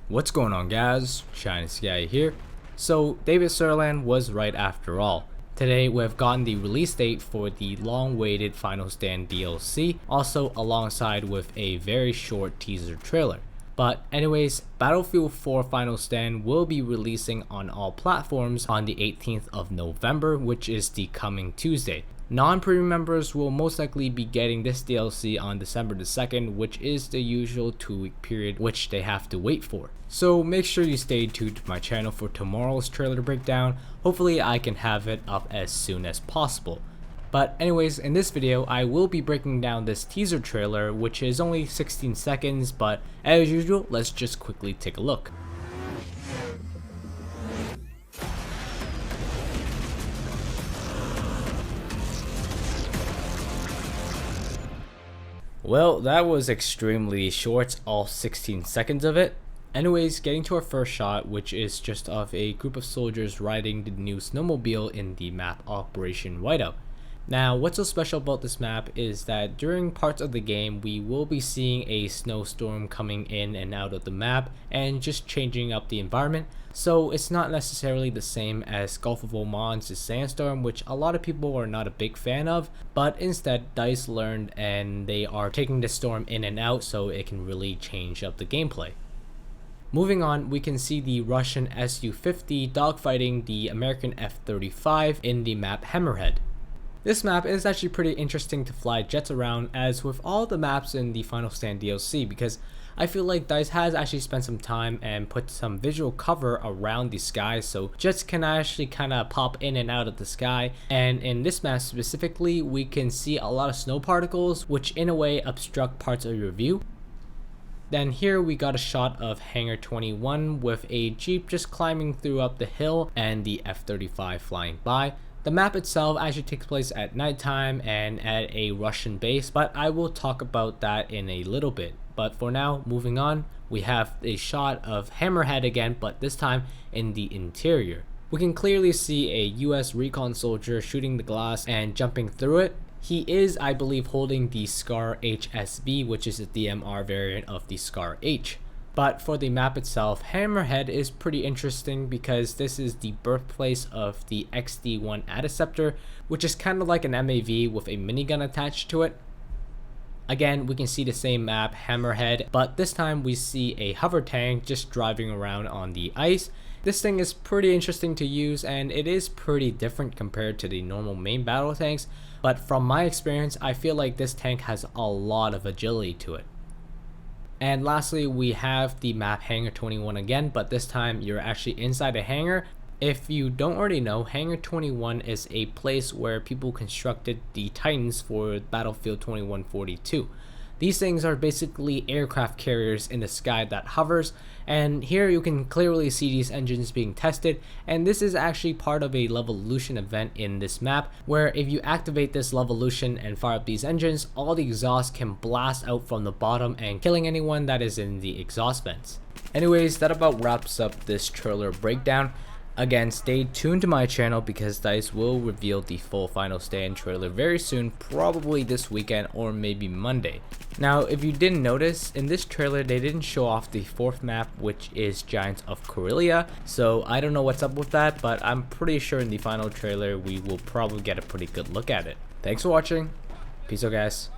What's going on, guys? Shiny Sky here. So David Sutherland was right after all. Today we've gotten the release date for the long-awaited Final Stand DLC, also alongside with a very short teaser trailer. But anyways, Battlefield 4 Final Stand will be releasing on all platforms on the 18th of November, which is the coming Tuesday. Non-premium members will most likely be getting this DLC on December the 2nd, which is the usual 2-week period which they have to wait for. So make sure you stay tuned to my channel for tomorrow's trailer breakdown. Hopefully I can have it up as soon as possible. But anyways, in this video I will be breaking down this teaser trailer, which is only 16 seconds, but as usual, let's just quickly take a look. Well, that was extremely short, all 16 seconds of it. Anyways, getting to our first shot, which is just of a group of soldiers riding the new snowmobile in the map Operation Whiteout. Now, what's so special about this map is that during parts of the game, we will be seeing a snowstorm coming in and out of the map and just changing up the environment. So it's not necessarily the same as Gulf of Oman's Sandstorm, which a lot of people are not a big fan of, but instead DICE learned and they are taking the storm in and out so it can really change up the gameplay. Moving on, we can see the Russian Su-50 dogfighting the American F-35 in the map Hammerhead. This map is actually pretty interesting to fly jets around, as with all the maps in the Final Stand DLC, because I feel like DICE has actually spent some time and put some visual cover around the sky so jets can actually kind of pop in and out of the sky. And in this map specifically, we can see a lot of snow particles which in a way obstruct parts of your view. Then here we got a shot of Hangar 21 with a jeep just climbing through up the hill and the F-35 flying by. The map itself actually takes place at nighttime and at a Russian base, but I will talk about that in a little bit. But for now, moving on, we have a shot of Hammerhead again, but this time in the interior. We can clearly see a US recon soldier shooting the glass and jumping through it. He is, I believe, holding the Scar HSV, which is the DMR variant of the Scar H. But for the map itself, Hammerhead is pretty interesting because this is the birthplace of the XD-1 Adceptor, which is kind of like an MAV with a minigun attached to it. Again, we can see the same map, Hammerhead, but this time we see a hover tank just driving around on the ice. This thing is pretty interesting to use and it is pretty different compared to the normal main battle tanks, but from my experience, I feel like this tank has a lot of agility to it. And lastly, we have the map Hangar 21 again, but this time you're actually inside a hangar. If you don't already know, Hangar 21 is a place where people constructed the Titans for Battlefield 2142. These things are basically aircraft carriers in the sky that hovers, and here you can clearly see these engines being tested, and this is actually part of a Levolution event in this map, where if you activate this Levolution and fire up these engines, all the exhaust can blast out from the bottom and killing anyone that is in the exhaust vents. Anyways, that about wraps up this trailer breakdown. Again, stay tuned to my channel because DICE will reveal the full Final Stand trailer very soon, probably this weekend or maybe Monday. Now, if you didn't notice, in this trailer they didn't show off the fourth map, which is Giants of Karelia, so I don't know what's up with that, but I'm pretty sure in the final trailer we will probably get a pretty good look at it. Thanks for watching. Peace out, guys.